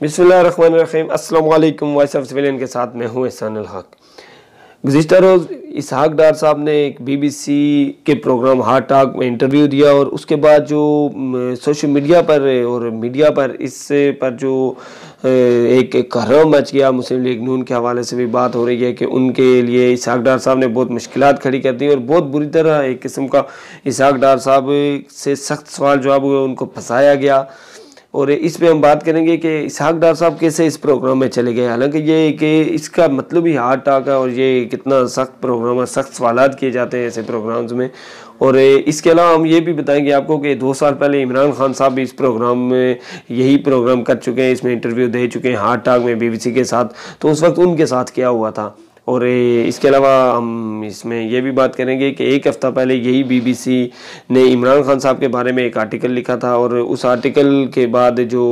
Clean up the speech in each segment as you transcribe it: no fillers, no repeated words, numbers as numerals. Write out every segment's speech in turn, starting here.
बिस्मिल्लाहिर्रहमानिर्रहीम। अस्सलाम वालेकुम। वॉइस ऑफ सिविलियन के साथ मैं हूँ एहसान उल हक। गुज़िश्ता रोज़ इसहाक डार साहब ने एक BBC के प्रोग्राम हार्ट टॉक में इंटरव्यू दिया और उसके बाद जो सोशल मीडिया पर और मीडिया पर इस पर जो एक कहराम मच गया। मुस्लिम लीग नून के हवाले से भी बात हो रही है कि उनके लिए इसहाक डार साहब ने बहुत मुश्किलात खड़ी कर दी और बहुत बुरी तरह एक किस्म का इसहाक डार साहब से सख्त सवाल जवाब हुए, उनको फंसाया गया। और इस पे हम बात करेंगे कि इसहाक डार साहब कैसे इस प्रोग्राम में चले गए। हालांकि ये कि इसका मतलब ही हार्ट टॉक है और ये कितना सख्त प्रोग्राम है, सख्त सवालात किए जाते हैं ऐसे प्रोग्राम्स में। और इसके अलावा हम ये भी बताएंगे आपको कि 2 साल पहले इमरान खान साहब भी इस प्रोग्राम में यही प्रोग्राम कर चुके हैं, इसमें इंटरव्यू दे चुके हैं हार्ट टॉक में BBC के साथ। तो उस वक्त उनके साथ क्या हुआ था। और इसके अलावा हम इसमें यह भी बात करेंगे कि एक हफ़्ता पहले यही BBC ने इमरान खान साहब के बारे में एक आर्टिकल लिखा था और उस आर्टिकल के बाद जो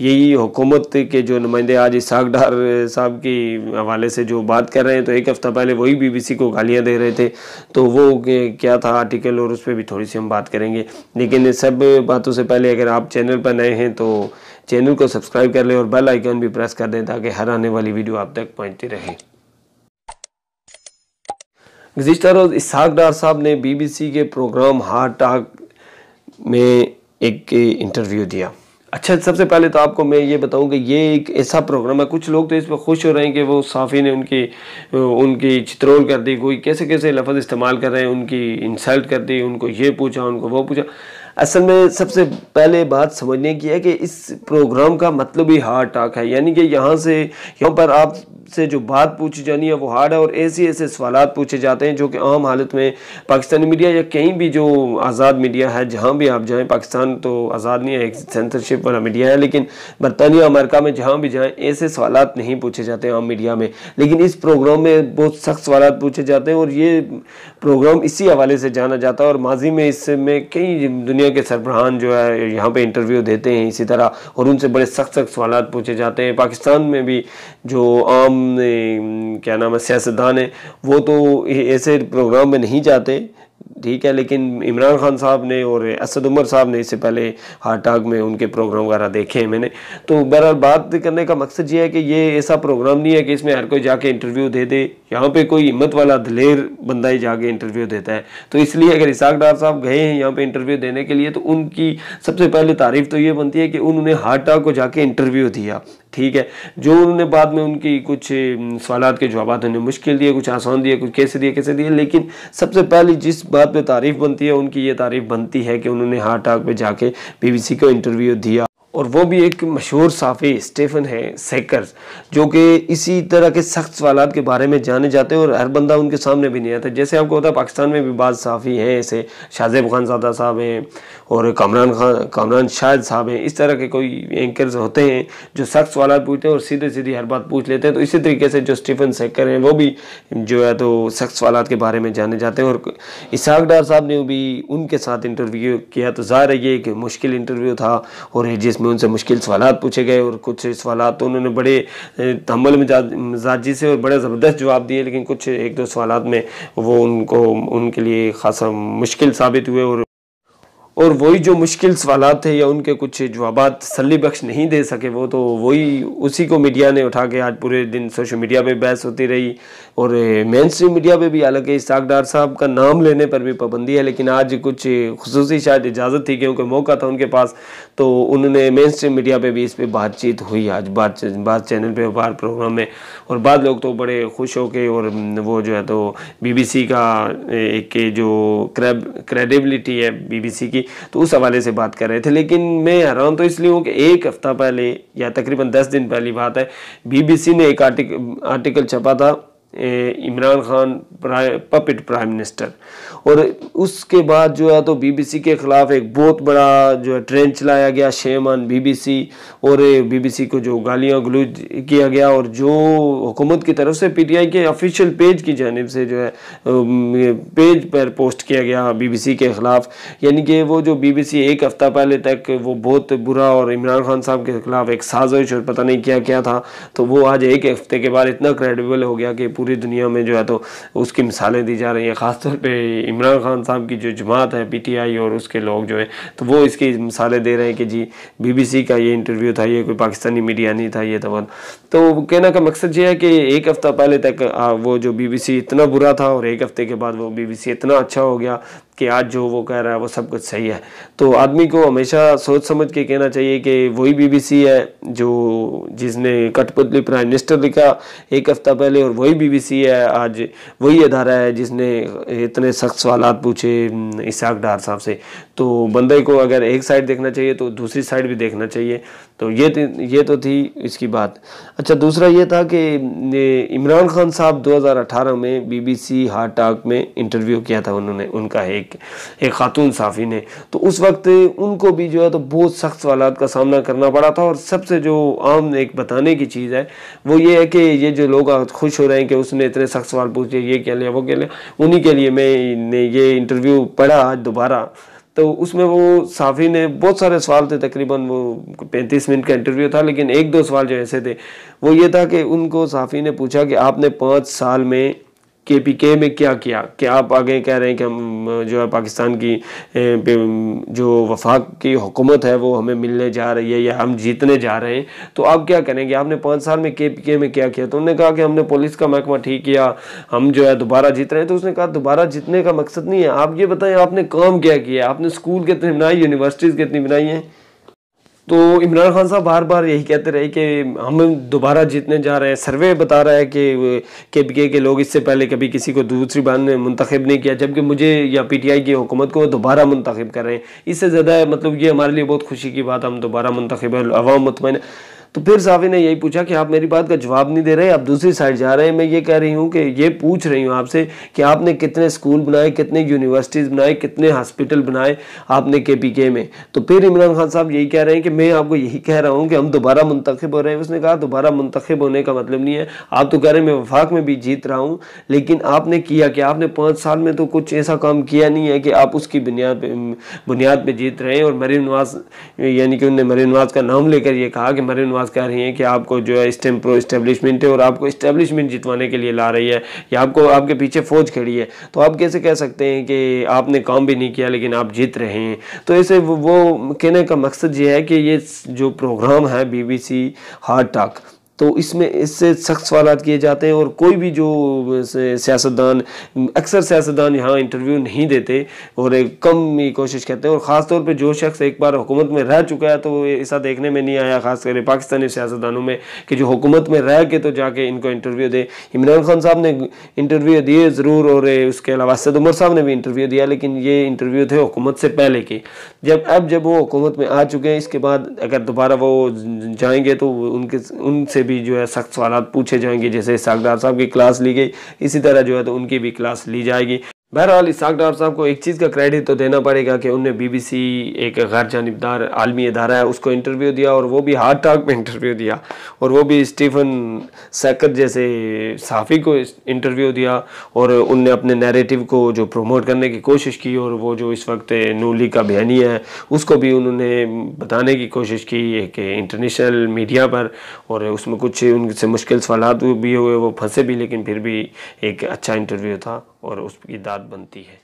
यही हुकूमत के जो नुमाइंदे आज इसहाक डार साहब के हवाले से जो बात कर रहे हैं, तो एक हफ़्ता पहले वही BBC को गालियां दे रहे थे। तो वो क्या था आर्टिकल और उस पर भी थोड़ी सी हम बात करेंगे। लेकिन सब बातों से पहले अगर आप चैनल पर नए हैं तो चैनल को सब्सक्राइब कर लें और बेल आइकन भी प्रेस कर दें ताकि हर आने वाली वीडियो आप तक पहुँचती रहे। गुज़िश्ता रोज़ इसहाक डार साहब ने BBC के प्रोग्राम हार्ट टॉक में एक इंटरव्यू दिया। अच्छा, सबसे पहले तो आपको मैं ये बताऊं कि ये एक ऐसा प्रोग्राम है, कुछ लोग तो इस पर खुश हो रहे हैं कि वो साफ़ी ने उनकी चित्रोल कर दी, कोई कैसे कैसे लफ्ज़ इस्तेमाल कर रहे हैं, उनकी इंसल्ट कर दी, उनको ये पूछा उनको वो पूछा। असल में सबसे पहले बात समझने की है कि इस प्रोग्राम का मतलब ही हार्ट टॉक है, यानी कि यहाँ पर आप से जो बात पूछी जानी है वो हार्ड है और ऐसे सवालात पूछे जाते हैं जो कि आम हालत में पाकिस्तानी मीडिया या कहीं भी जो आज़ाद मीडिया है, जहाँ भी आप जाएं, पाकिस्तान तो आज़ाद नहीं है, एक सेंसरशिप वाला मीडिया है, लेकिन बरतानिया अमेरिका में जहाँ भी जाएं ऐसे सवालात नहीं पूछे जाते आम मीडिया में। लेकिन इस प्रोग्राम में बहुत सख्त सवालात पूछे जाते हैं और ये प्रोग्राम इसी हवाले से जाना जाता है। और माजी में इसमें कई दुनिया के सरबराहान जो है यहाँ पर इंटरव्यू देते हैं इसी तरह और उनसे बड़े सख्त सवालात पूछे जाते हैं। पाकिस्तान में भी जो आम क्या नाम है सियासतदान है वो तो ऐसे प्रोग्राम में नहीं जाते, ठीक है, लेकिन इमरान खान साहब ने और असद उमर साहब ने इससे पहले हार्ट टॉक में उनके प्रोग्राम वगैरह देखे हैं मैंने। तो बहरहाल बात करने का मकसद ये है कि ये ऐसा प्रोग्राम नहीं है कि इसमें हर कोई जाके इंटरव्यू दे दे। यहाँ पे कोई हिम्मत वाला दलेर बंदा ही जाके इंटरव्यू देता है। तो इसलिए अगर इसहाक डार साहब गए हैं यहाँ पे इंटरव्यू देने के लिए तो उनकी सबसे पहले तारीफ तो ये बनती है कि उन्होंने हार्ट टॉक को जाके इंटरव्यू दिया, ठीक है। जो उन्होंने बाद में उनकी कुछ सवालात के जवाब उन्होंने मुश्किल दिए, कुछ आसान दिए, कुछ कैसे दिए, लेकिन सबसे पहले जिस बात पे तारीफ बनती है उनकी ये तारीफ बनती है कि उन्होंने हार्ट टॉक पे जाके BBC को इंटरव्यू दिया। और वो भी एक मशहूर साफ़ी स्टीफन है सेकर्स, जो कि इसी तरह के सख्त सवालात के बारे में जाने जाते हैं और हर बंदा उनके सामने भी नहीं आता। जैसे आपको होता है पाकिस्तान में भी बाज़ साफ़ी हैं, ऐसे शाहज़ेब खानज़ादा साहब हैं और कामरान शाहिद साहब हैं, इस तरह के कोई एंकर्स होते हैं जो सख्त सवालात पूछते हैं और सीधे सीधी हर बात पूछ लेते हैं। तो इसी तरीके से जो स्टीफन सेकर हैं वो भी जो है तो सख्त सवालात के बारे में जाने जाते हैं। और इसहाक डार साहब ने भी उनके साथ इंटरव्यू किया, तो ज़ाहिर है ये एक मुश्किल इंटरव्यू था और जिसमें उनसे मुश्किल सवालात पूछे गए और कुछ सवालात तो उन्होंने बड़े तहम्मुल मिजाजी से और बड़े ज़बरदस्त जवाब दिए, लेकिन कुछ एक दो सवालात में वो उनके लिए खासा मुश्किल साबित हुए और वही जो मुश्किल सवालात थे या उनके कुछ जवाबात तसल्ली बख्श नहीं दे सके वो तो वही उसी को मीडिया ने उठा के आज पूरे दिन सोशल मीडिया पे बहस होती रही और मेन स्ट्रीम मीडिया पे भी। हालांकि इसहाक डार साहब का नाम लेने पर भी पाबंदी है, लेकिन आज कुछ खुसूसी शायद इजाज़त थी क्योंकि मौका था उनके पास, तो उन्होंने मेन स्ट्रीम मीडिया पर भी इस पर बातचीत हुई आज बात चैनल पर बार प्रोग्राम में। और बाद लोग तो बड़े खुश हो के और वो जो है तो BBC का एक जो क्रेडिबिलिटी है BBC की तो उस हवाले से बात कर रहे थे। लेकिन मैं हैरान तो इसलिए हूँ कि एक हफ़्ता पहले या तकरीबन 10 दिन पहली बात है, BBC ने एक आर्टिकल छपा था Imran Khan puppet prime minister, और उसके बाद जो है तो BBC के ख़िलाफ़ एक बहुत बड़ा जो है ट्रेंड चलाया गया, शेम ऑन BBC, और BBC को जो गालियाँ गलौज किया गया और जो हुकूमत की तरफ से PTI के ऑफिशियल पेज की जानिब से जो है पेज पर पोस्ट किया गया BBC के ख़िलाफ़। यानी कि वो जो BBC एक हफ़्ता पहले तक वो बहुत बुरा और इमरान खान साहब के ख़िलाफ़ एक साजिश और पता नहीं क्या क्या था, तो वो आज एक हफ़्ते के बाद इतना क्रेडिबल हो गया कि पूरी दुनिया में जो है तो उसकी मिसालें दी जा रही हैं। ख़ासतौर पे इमरान खान साहब की जो जमात है PTI और उसके लोग जो हैं तो वो इसकी मिसालें दे रहे हैं कि जी BBC का ये इंटरव्यू था, ये कोई पाकिस्तानी मीडिया नहीं था, ये था। तो कहने का मकसद ये है कि एक हफ़्ता पहले तक वो जो BBC इतना बुरा था और एक हफ़्ते के बाद वो BBC इतना अच्छा हो गया कि आज जो वो कह रहा है वो सब कुछ सही है। तो आदमी को हमेशा सोच समझ के कहना चाहिए कि वही BBC है जो जिसने कठपुतली प्राइम मिनिस्टर लिखा एक हफ़्ता पहले, और वही BBC है आज, वही अदारा है जिसने इतने सख्त सवालात पूछे इसहाक डार साहब से। तो बंदे को अगर एक साइड देखना चाहिए तो दूसरी साइड भी देखना चाहिए। तो ये तो थी इसकी बात। अच्छा, दूसरा ये था कि इमरान खान साहब 2018 में BBC हार्ट टॉक में इंटरव्यू किया था उन्होंने, उनका एक खातून साफ़ी ने। तो उस वक्त उनको भी जो है तो बहुत सख्त सवालात का सामना करना पड़ा था। और सबसे जो आम एक बताने की चीज़ है वो ये है कि ये जो लोग खुश हो रहे हैं कि उसने इतने सख्त सवाल पूछे, ये क्या लिया वो क्या लिया, उन्हीं के लिए मैंने ये इंटरव्यू पढ़ा आज दोबारा। तो उसमें वो साफ़ी ने बहुत सारे सवाल थे, तकरीबन वो 35 मिनट का इंटरव्यू था, लेकिन एक दो सवाल जो ऐसे थे वो ये था कि उनको साफ़ी ने पूछा कि आपने 5 साल में KPK में क्या किया, कि आप आगे कह रहे हैं कि हम जो है पाकिस्तान की जो वफाक की हुकूमत है वो हमें मिलने जा रही है या हम जीतने जा रहे हैं, तो आप क्या करेंगे, आपने 5 साल में KPK में क्या किया। तो उन्होंने कहा कि हमने पुलिस का महकमा ठीक किया, हम जो है दोबारा जीत रहे हैं। तो उसने कहा दोबारा जीतने का मकसद नहीं है, आप ये बताएं आपने काम क्या किया, आपने स्कूल कितने बनाए, यूनिवर्सिटीज़ कितनी बनाई हैं। तो इमरान खान साहब बार बार यही कहते रहे कि हम दोबारा जीतने जा रहे हैं। सर्वे बता रहा है कि KPK के लोग इससे पहले कभी किसी को दूसरी बार मुंतखब नहीं किया, जबकि मुझे या PTI की हुकूमत को दोबारा मुंतखब कर रहे हैं। इससे ज़्यादा मतलब ये हमारे लिए बहुत खुशी की बात, हम दोबारा मुंतखब है, अवाम मुतमईन। तो फिर साफ़ी ने यही पूछा कि आप मेरी बात का जवाब नहीं दे रहे, आप दूसरी साइड जा रहे हैं। मैं ये कह रही हूँ कि ये पूछ रही हूँ आपसे कि आपने कितने स्कूल बनाए, कितने यूनिवर्सिटीज़ बनाए, कितने हॉस्पिटल बनाए आपने KPK में। तो फिर इमरान खान साहब यही कह रहे हैं कि मैं आपको यही कह रहा हूँ कि हम दोबारा मुंतखब हो रहे हैं। उसने कहा दोबारा मुंतखब होने का मतलब नहीं है, आप तो कह रहे हैं मैं वफाक में भी जीत रहा हूँ, लेकिन आपने किया कि आपने 5 साल में तो कुछ ऐसा काम किया नहीं है कि आप उसकी बुनियाद पे जीत रहे हैं। और मरीम नवाज, यानी कि उन्होंने मरीम नवाज का नाम लेकर ये कहा कि मरीम कह रही हैं कि आपको जो है इस टाइम प्रो इस्टेब्लिशमेंट है और आपको इस्टेब्लिशमेंट जितवाने के लिए ला रही है, या आपको आपके पीछे फौज खड़ी है। तो आप कैसे कह सकते हैं कि आपने काम भी नहीं किया लेकिन आप जीत रहे हैं। तो ऐसे वो कहने का मकसद ये है कि ये जो प्रोग्राम है BBC हार्ट टॉक, तो इसमें इससे सख्त सवालात किए जाते हैं। और कोई भी जो सियासतदान, अक्सर सियासतदान यहाँ इंटरव्यू नहीं देते और कम ही कोशिश करते हैं। और ख़ास तौर पे जो शख्स एक बार हुकूमत में रह चुका है तो ऐसा देखने में नहीं आया, ख़ास करके पाकिस्तानी सियासतदानों में, कि जो हुकूमत में रह के तो जाके इनको इंटरव्यू दे। इमरान खान साहब ने इंटरव्यू दिए ज़रूर, और उसके अलावा असद उमर साहब ने भी इंटरव्यू दिया, लेकिन ये इंटरव्यू थे हुकूमत से पहले के। जब वो हुकूमत में आ चुके हैं, इसके बाद अगर दोबारा वो जाएंगे तो उनसे भी जो है सख्त सवालात पूछे जाएंगे। जैसे इसहाक डार साहब की क्लास ली गई, इसी तरह जो है तो उनकी भी क्लास ली जाएगी। बहरहाल इसहाक डार साहब को एक चीज़ का क्रेडिट तो देना पड़ेगा कि उन्हें BBC एक गैर जानिबदार आलमी अदारा है, उसको इंटरव्यू दिया, और वो भी हार्ट टॉक में इंटरव्यू दिया, और वो भी स्टीफन सैकर जैसे सहाफ़ी को इंटरव्यू दिया, और उनने अपने नैरेटिव को जो प्रमोट करने की कोशिश की, और वो जो इस वक्त नून लीग का बयानी है उसको भी उन्होंने बताने की कोशिश की एक इंटरनेशनल मीडिया पर। और उसमें कुछ उनसे मुश्किल सवालात भी हुए, वो फंसे भी, लेकिन फिर भी एक अच्छा इंटरव्यू था और उसकी दाद बनती है।